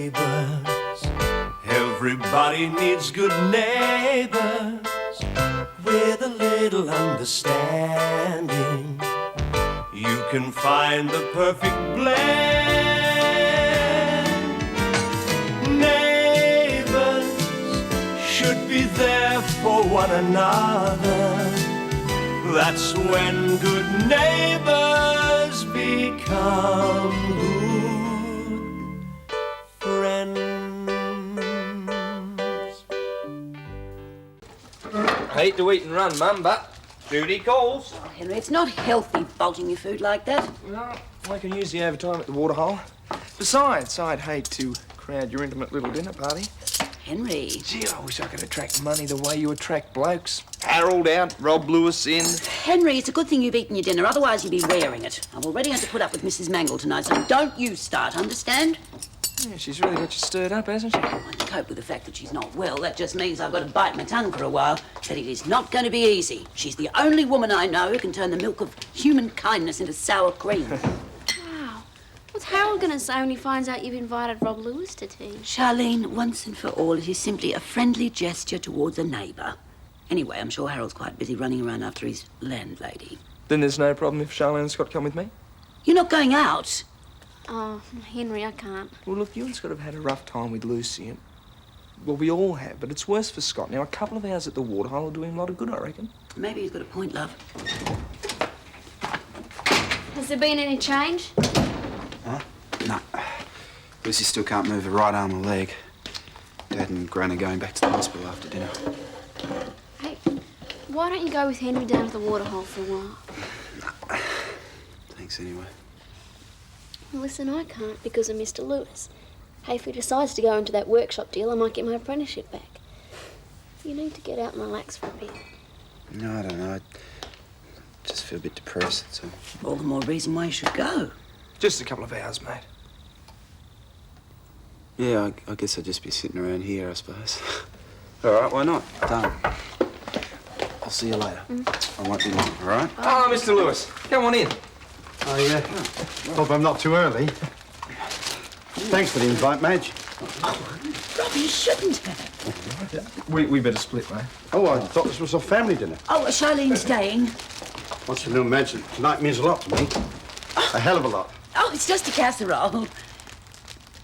neighbours. Everybody needs good neighbours with a little understanding. You can find the perfect blend. Neighbours should be there for one another. That's when good neighbours become good friends. I hate to eat and run, Mum, but duty calls. Oh, Henry, it's not healthy bulging your food like that. No, I can use the overtime at the waterhole. Besides, I'd hate to crowd your intimate little dinner party. Henry. Gee, I wish I could attract money the way you attract blokes. Harold out, Rob Lewis in. Henry, it's a good thing you've eaten your dinner, otherwise you'd be wearing it. I've already had to put up with Mrs. Mangle tonight, so don't you start, understand? Yeah, she's really got you stirred up, hasn't she? I can cope with the fact that she's not well. That just means I've got to bite my tongue for a while. But it is not going to be easy. She's the only woman I know who can turn the milk of human kindness into sour cream. Wow. What's Harold going to say when he finds out you've invited Rob Lewis to tea? Charlene, once and for all, it is simply a friendly gesture towards a neighbour. Anyway, I'm sure Harold's quite busy running around after his landlady. Then there's no problem if Charlene and Scott come with me? You're not going out? Oh, Henry, I can't. Well, look, you and Scott have had a rough time with Lucy, and... Well, we all have, but it's worse for Scott. Now, a couple of hours at the waterhole will do him a lot of good, I reckon. Maybe he's got a point, love. Has there been any change? Huh? No. Lucy still can't move her right arm or leg. Dad and Gran are going back to the hospital after dinner. Hey, why don't you go with Henry down to the waterhole for a while? No. Thanks anyway. Well, listen, I can't because of Mr. Lewis. Hey, if he decides to go into that workshop deal, I might get my apprenticeship back. You need to get out and relax for a bit. No, I don't know. I just feel a bit depressed, that's all. All the more reason why you should go. Just a couple of hours, mate. Yeah, I guess I'd just be sitting around here, I suppose. All right, why not? Done. I'll see you later. I won't be long, all right? Oh, Mr. Lewis, come on in. I hope I'm not too early. Thanks for the invite, Madge. Oh, Robbie, you shouldn't have. We better split, mate. Oh, I thought this was a family dinner. Oh, Charlene's staying. Wants to know, Madge, that tonight means a lot to me. A hell of a lot. Oh, it's just a casserole.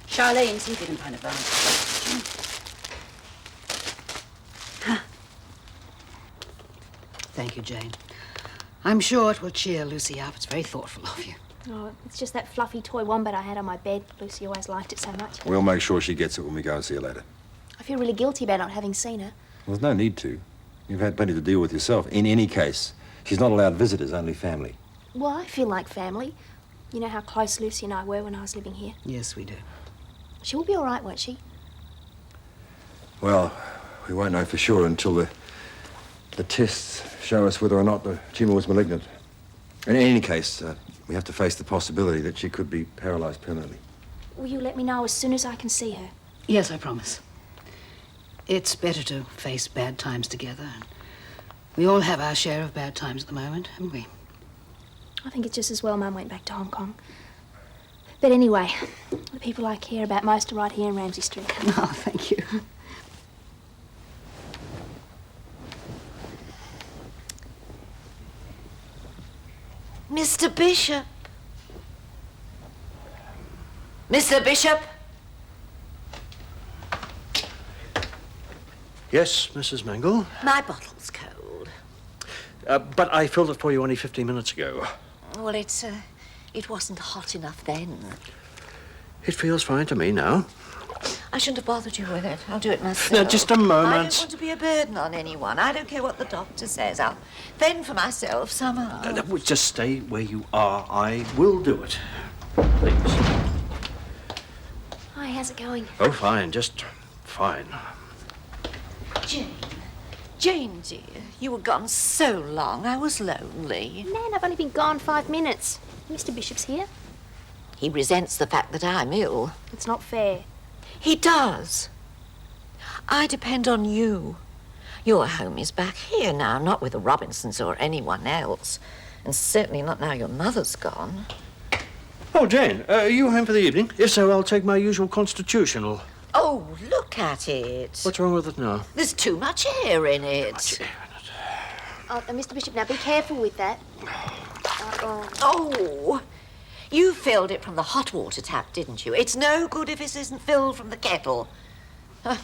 Charlene, see if you can find a bone. Huh. Thank you, Jane. I'm sure it will cheer Lucy up. It's very thoughtful of you. Oh, it's just that fluffy toy wombat I had on my bed. Lucy always liked it so much. We'll make sure she gets it when we go and see her later. I feel really guilty about not having seen her. Well, there's no need to. You've had plenty to deal with yourself. In any case, she's not allowed visitors, only family. Well, I feel like family. You know how close Lucy and I were when I was living here? Yes, we do. She will be all right, won't she? Well, we won't know for sure until the tests show us whether or not the tumour was malignant. In any case, we have to face the possibility that she could be paralysed permanently. Will you let me know as soon as I can see her? Yes, I promise. It's better to face bad times together. We all have our share of bad times at the moment, haven't we? I think it's just as well Mum went back to Hong Kong. But anyway, the people I care about most are right here in Ramsay Street. Oh, thank you. Mr. Bishop. Mr. Bishop? Yes, Mrs. Mangle. My bottle's cold. But I filled it for you only 15 minutes ago. Well, it wasn't hot enough then. It feels fine to me now. I shouldn't have bothered you with it. I'll do it myself. Now, just a moment. I don't want to be a burden on anyone. I don't care what the doctor says. I'll fend for myself somehow. Just stay where you are. I will do it. Please. Hi, how's it going? Oh, fine. Just fine. Jane, dear, you were gone so long. I was lonely. Nan, I've only been gone 5 minutes. Mr. Bishop's here. He resents the fact that I'm ill. It's not fair. He does. I depend on you. Your home is back here now, not with the Robinsons or anyone else. And certainly not now your mother's gone. Oh, Jane, are you home for the evening? If so, I'll take my usual constitutional. Oh, look at it. What's wrong with it now? There's too much air in it. Oh, Mr. Bishop, now be careful with that. Oh, you filled it from the hot water tap, didn't you? It's no good if it isn't filled from the kettle. I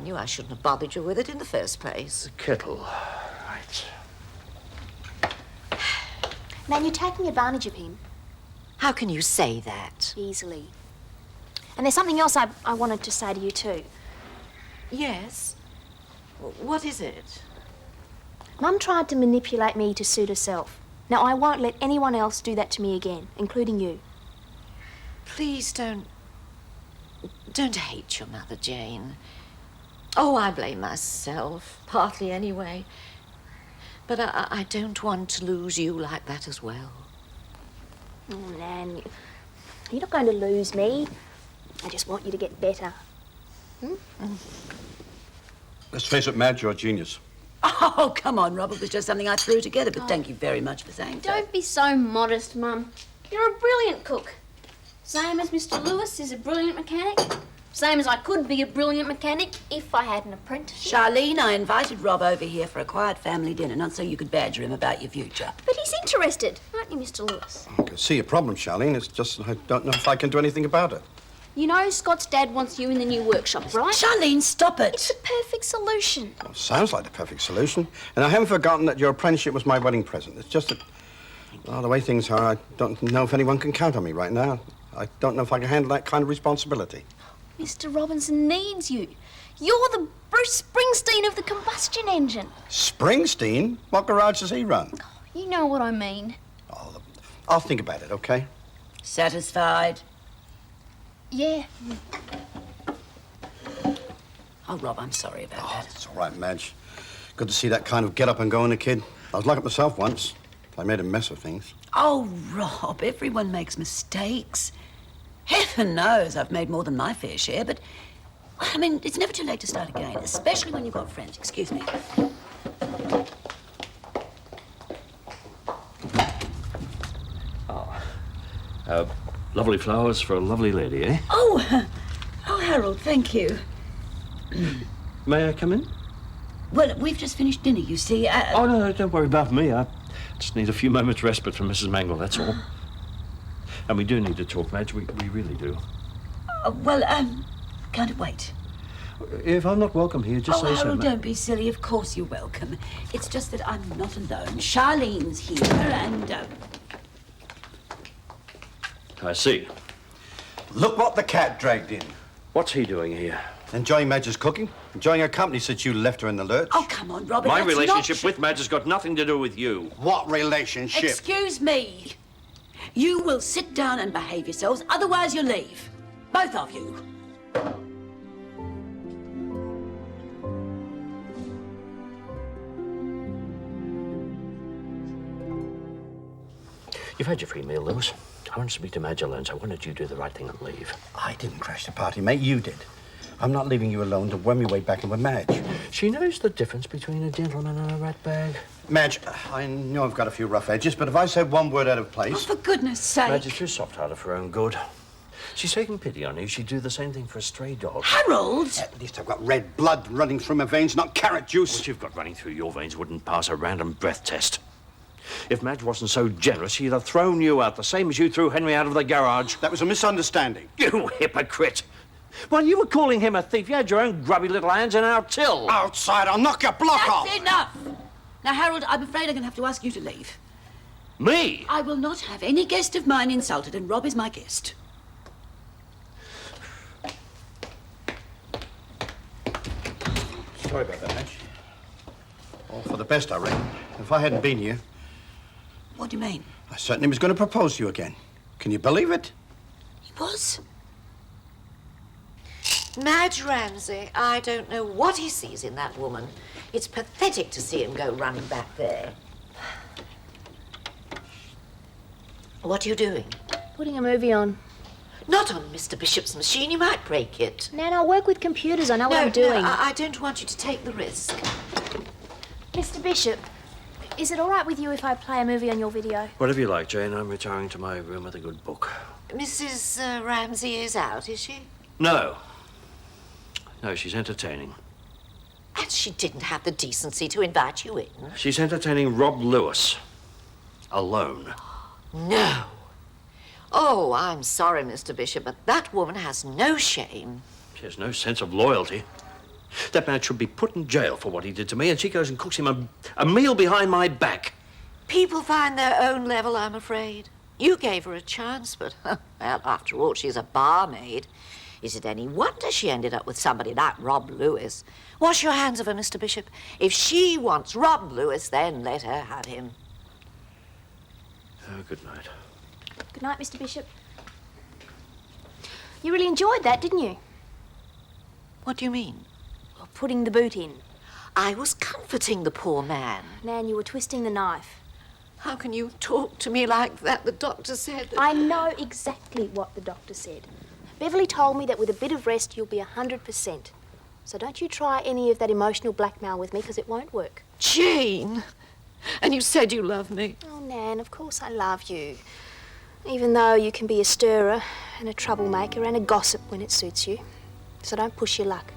knew I shouldn't have bothered you with it in the first place. The kettle. Right. Man, you're taking advantage of him. How can you say that? Easily. And there's something else I wanted to say to you too. Yes? What is it? Mum tried to manipulate me to suit herself. Now, I won't let anyone else do that to me again, including you. Please don't hate your mother, Jane. Oh, I blame myself, partly anyway. But I don't want to lose you like that as well. Oh, Nan, you're not going to lose me. I just want you to get better. Let's face it, Madge, you're a genius. Oh, come on, Rob. It was just something I threw together, but thank you very much for saying so. Don't be so modest, Mum. You're a brilliant cook. Same as Mr. Lewis is a brilliant mechanic. Same as I could be a brilliant mechanic if I had an apprenticeship. Charlene, I invited Rob over here for a quiet family dinner, not so you could badger him about your future. But he's interested, aren't you, Mr. Lewis? I can see your problem, Charlene. It's just I don't know if I can do anything about it. You know Scott's dad wants you in the new workshop, right? Charlene, stop it. It's the perfect solution. Well, sounds like the perfect solution. And I haven't forgotten that your apprenticeship was my wedding present. It's just that, well, the way things are, I don't know if anyone can count on me right now. I don't know if I can handle that kind of responsibility. Mr. Robinson needs you. You're the Bruce Springsteen of the combustion engine. Springsteen? What garage does he run? You know what I mean. Oh, I'll think about it, okay? Satisfied? Yeah. Oh, Rob, I'm sorry about that. It's all right, Madge. Good to see that kind of get up and go in a kid. I was like it myself once. I made a mess of things. Oh, Rob, everyone makes mistakes. Heaven knows I've made more than my fair share, but, I mean, it's never too late to start again, especially when you've got friends. Excuse me. Lovely flowers for a lovely lady, eh? Oh, Harold, thank you. May I come in? Well, we've just finished dinner, you see. Oh, no, don't worry about me. I just need a few moments' respite from Mrs. Mangle, that's all. And we do need to talk, Madge. We really do. Can't it wait? If I'm not welcome here, just say so. Harold, don't be silly. Of course you're welcome. It's just that I'm not alone. Charlene's here, and... I see. Look what the cat dragged in. What's he doing here? Enjoying Madge's cooking? Enjoying her company since you left her in the lurch? Oh, come on, Robert. My that's relationship not... with Madge has got nothing to do with you. What relationship? Excuse me. You will sit down and behave yourselves, otherwise you'll leave. Both of you. You've had your free meal, Lewis. I want to speak to Madge alone, so I wanted you to do the right thing and leave. I didn't crash the party, mate. You did. I'm not leaving you alone to worm your way back in with Madge. She knows the difference between a gentleman and a ratbag. Madge, I know I've got a few rough edges, but if I said one word out of place... Oh, for goodness sake. Madge is too soft-hearted for her own good. She's taking pity on you. She'd do the same thing for a stray dog. Harold! At least I've got red blood running through my veins, not carrot juice. What you've got running through your veins wouldn't pass a random breath test. If Madge wasn't so generous, she'd have thrown you out, the same as you threw Henry out of the garage. That was a misunderstanding. You hypocrite! While you were calling him a thief, you had your own grubby little hands in our till. Outside, I'll knock your block off! That's enough! Now, Harold, I'm afraid I'm going to have to ask you to leave. Me? I will not have any guest of mine insulted, and Rob is my guest. Sorry about that, Madge. All for the best, I reckon. If I hadn't been here... What do you mean? I certainly was going to propose to you again. Can you believe it? He was? Madge Ramsay, I don't know what he sees in that woman. It's pathetic to see him go running back there. What are you doing? Putting a movie on. Not on Mr. Bishop's machine. You might break it. Nan, I work with computers. I know what I'm doing. No, I don't want you to take the risk. Mr. Bishop, is it all right with you if I play a movie on your video? Whatever you like, Jane. I'm retiring to my room with a good book. Mrs. Ramsay is out, is she? No. No, she's entertaining. And she didn't have the decency to invite you in? She's entertaining Rob Lewis. Alone. No. Oh, I'm sorry, Mr. Bishop, but that woman has no shame. She has no sense of loyalty. That man should be put in jail for what he did to me, and she goes and cooks him a meal behind my back. People find their own level, I'm afraid. You gave her a chance, but, well, after all, she's a barmaid. Is it any wonder she ended up with somebody like Rob Lewis? Wash your hands of her, Mr. Bishop. If she wants Rob Lewis, then let her have him. Oh, good night. Good night, Mr. Bishop. You really enjoyed that, didn't you? What do you mean? Well, putting the boot in. I was comforting the poor man. Nan, you were twisting the knife. How can you talk to me like that? The doctor said that... I know exactly what the doctor said. Beverly told me that with a bit of rest, you'll be 100%. So don't you try any of that emotional blackmail with me, because it won't work. Jane! And you said you love me. Oh, Nan, of course I love you. Even though you can be a stirrer and a troublemaker and a gossip when it suits you. So don't push your luck.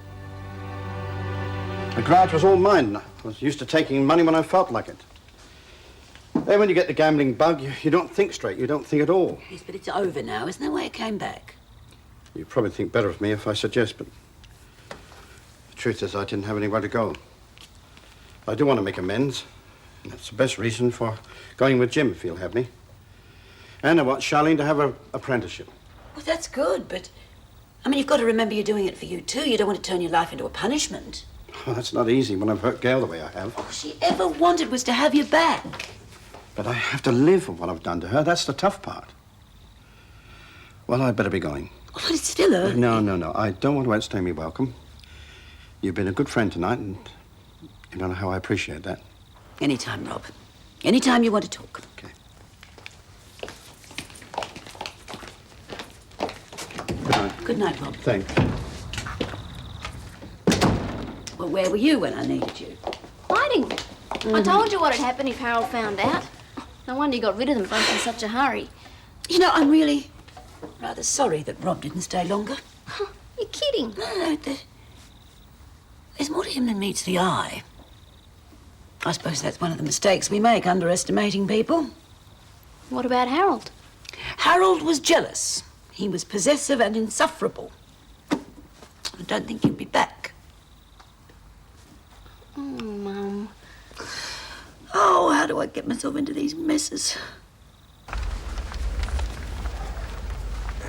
The grudge was all mine. I was used to taking money when I felt like it. Then when you get the gambling bug, you don't think straight. You don't think at all. Yes, but it's over now. Isn't that why it came back? You probably think better of me if I suggest, but the truth is I didn't have anywhere to go. I do want to make amends, and that's the best reason for going with Jim, if he'll have me. And I want Charlene to have her apprenticeship. Well, that's good, but... I mean, you've got to remember you're doing it for you, too. You don't want to turn your life into a punishment. Oh, that's not easy when I've hurt Gail the way I have. All she ever wanted was to have you back. But I have to live with what I've done to her. That's the tough part. Well, I'd better be going. Oh, but it's still early. No. I don't want to outstay me welcome. You've been a good friend tonight, and you don't know how I appreciate that. Anytime, Rob. Anytime you want to talk. Okay. Good night. Good night, Rob. Thanks. Well, where were you when I needed you? Hiding. I told you what would happen if Harold found out. No wonder you got rid of them both in such a hurry. You know, I'm really rather sorry that Rob didn't stay longer. You're kidding. No, there's more to him than meets the eye. I suppose that's one of the mistakes we make, underestimating people. What about Harold? Harold was jealous. He was possessive and insufferable. I don't think he'd be back. Oh, Mum. Oh, how do I get myself into these messes?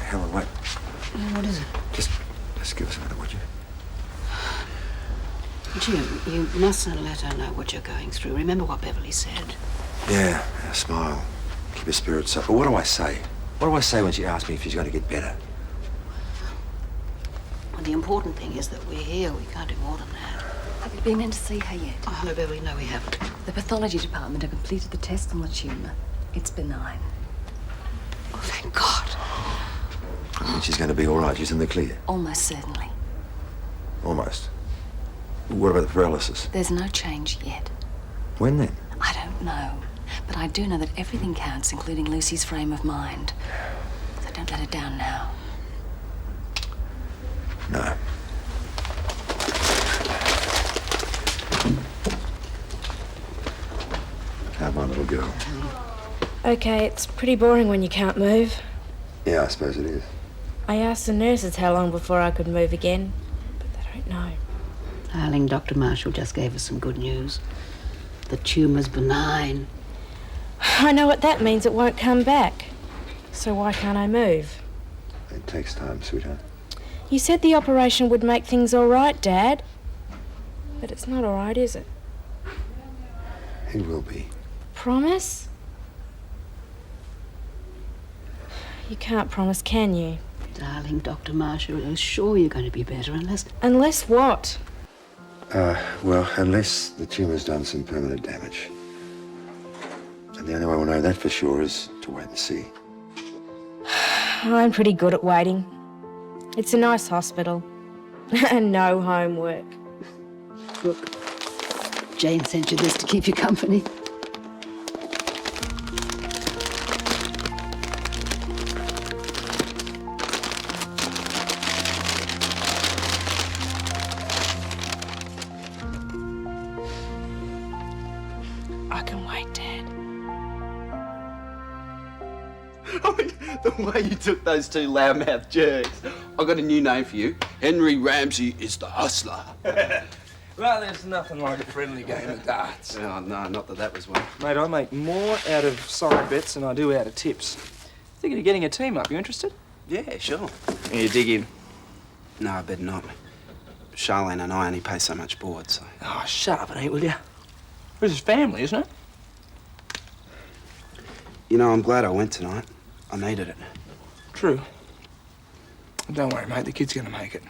Helen, wait. What is it? Just give us a minute, would you? Jim, you mustn't let her know what you're going through. Remember what Beverly said. Yeah, smile. Keep your spirits up. But what do I say? What do I say when she asks me if she's going to get better? Well, the important thing is that we're here. We can't do more than that. Have you been in to see her yet? Oh, no, Beverly, no, we haven't. The pathology department have completed the test on the tumour. It's benign. Oh, thank God. I think she's going to be all right. She's in the clear. Almost certainly. Almost. What about the paralysis? There's no change yet. When then? I don't know. But I do know that everything counts, including Lucy's frame of mind. So don't let her down now. No. Come on, little girl. Okay, it's pretty boring when you can't move. Yeah, I suppose it is. I asked the nurses how long before I could move again, but they don't know. Darling, Dr. Marshall just gave us some good news. The tumour's benign. I know what that means. It won't come back. So why can't I move? It takes time, sweetheart. You said the operation would make things all right, Dad. But it's not all right, is it? It will be. Promise? You can't promise, can you? Darling, Dr. Marshall is sure you're going to be better unless... Unless what? Well, unless the tumour's done some permanent damage. And the only way we'll know that for sure is to wait and see. I'm pretty good at waiting. It's a nice hospital. And no homework. Look, Jane sent you this to keep you company. can wait, Dad. I mean, the way you took those two loudmouth jerks. I've got a new name for you. Henry Ramsay is the hustler. Well, there's nothing like a friendly game of darts. Oh, no, not that was one. Mate, I make more out of side bets than I do out of tips. Thinking of getting a team up. You interested? Yeah, sure. You dig in. No, I better not. Charlene and I only pay so much board, so... Oh, shut up, it ain't, will you? This is family, isn't it? You know, I'm glad I went tonight. I needed it. True. Don't worry, mate. The kid's gonna make it.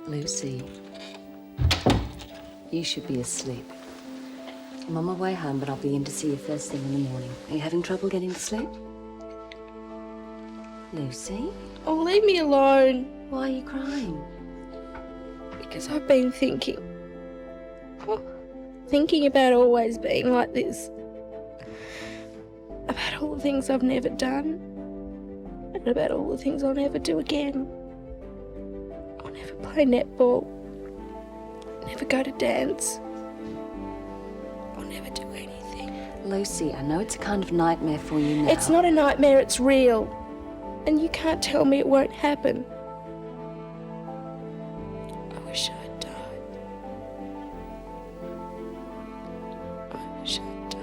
Lucy, you should be asleep. I'm on my way home, but I'll be in to see you first thing in the morning. Are you having trouble getting to sleep? Lucy? Oh, leave me alone. Why are you crying? Because I've been thinking. Thinking about always being like this. About all the things I've never done. And about all the things I'll never do again. I'll never play netball. Never go to dance. I'll never do anything. Lucy, I know it's a kind of nightmare for you now. It's not a nightmare, it's real. And you can't tell me it won't happen. I wish I'd died. I wish I'd died.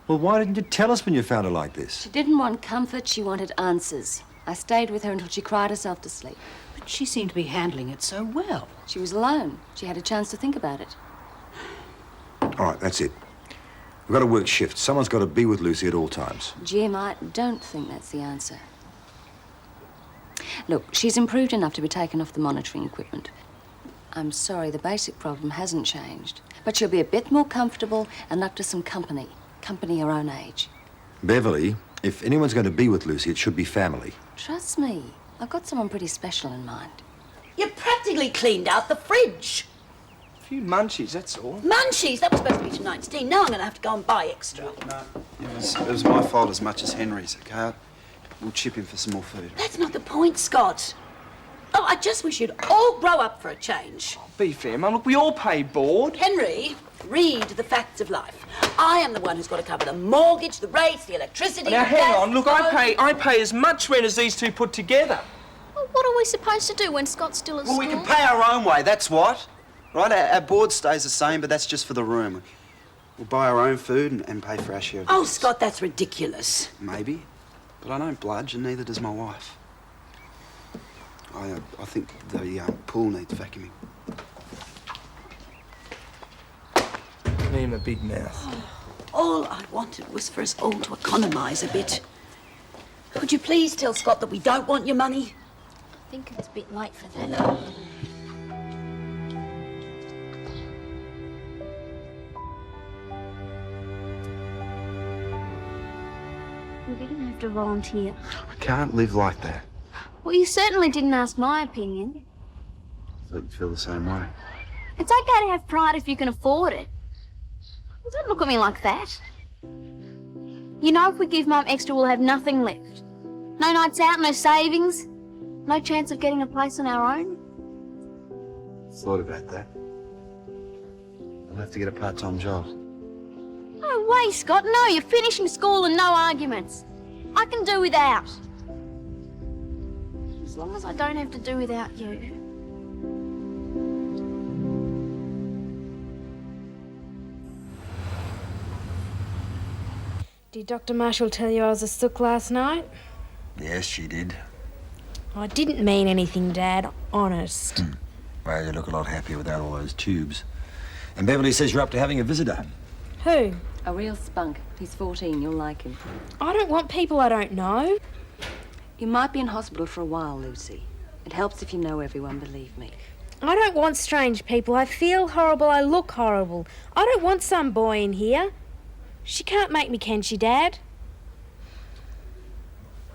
Well, why didn't you tell us when you found her like this? She didn't want comfort, she wanted answers. I stayed with her until she cried herself to sleep. But she seemed to be handling it so well. She was alone. She had a chance to think about it. All right, that's it. We've got to work shifts. Someone's got to be with Lucy at all times. Jim, I don't think that's the answer. Look, she's improved enough to be taken off the monitoring equipment. I'm sorry, the basic problem hasn't changed. But she'll be a bit more comfortable and up to some company. Company her own age. Beverly, if anyone's going to be with Lucy, it should be family. Trust me, I've got someone pretty special in mind. You practically cleaned out the fridge. A few munchies, that's all. Munchies? That was supposed to be tonight's tea. Now I'm going to have to go and buy extra. It was my fault as much as Henry's, okay? We'll chip in for some more food. That's not the point, Scott. Oh, I just wish you'd all grow up for a change. Be fair, Mum. Look, we all pay board. Henry, read the facts of life. I am the one who's got to cover the mortgage, the rates, the electricity, Now, the hang gas, on. Look, I pay as much rent as these two put together. Well, what are we supposed to do when Scott's still at Well, school? we can pay our own way, that's what. Right, our board stays the same, but that's just for the room. We'll buy our own food and pay for our share of Oh, bills. Scott, that's ridiculous. Maybe, but I don't bludge, and neither does my wife. I think the pool needs vacuuming. Me and my big mouth. All I wanted was for us all to economise a bit. Could you please tell Scott that we don't want your money? I think it's a bit late for that. We didn't have to volunteer. I can't live like that. Well, you certainly didn't ask my opinion. I thought you'd feel the same way. It's okay to have pride if you can afford it. Don't look at me like that. You know, if we give Mum extra, we'll have nothing left. No nights out, no savings, no chance of getting a place on our own. Thought about that. I'll have to get a part-time job. No way, Scott. No, you're finishing school and no arguments. I can do without. As long as I don't have to do without you. Did Dr. Marshall tell you I was a sook last night? Yes, she did. I didn't mean anything, Dad. Honest. Well, you look a lot happier without all those tubes. And Beverly says you're up to having a visitor. Who? A real spunk. He's 14. You'll like him. I don't want people I don't know. You might be in hospital for a while, Lucy. It helps if you know everyone, believe me. I don't want strange people. I feel horrible. I look horrible. I don't want some boy in here. She can't make me, can she, Dad?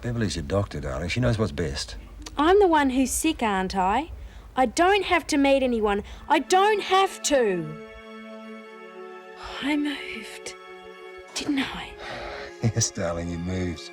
Beverly's your doctor, darling. She knows what's best. I'm the one who's sick, aren't I? I don't have to meet anyone. I don't have to. I moved, didn't I? Yes, darling, you moved.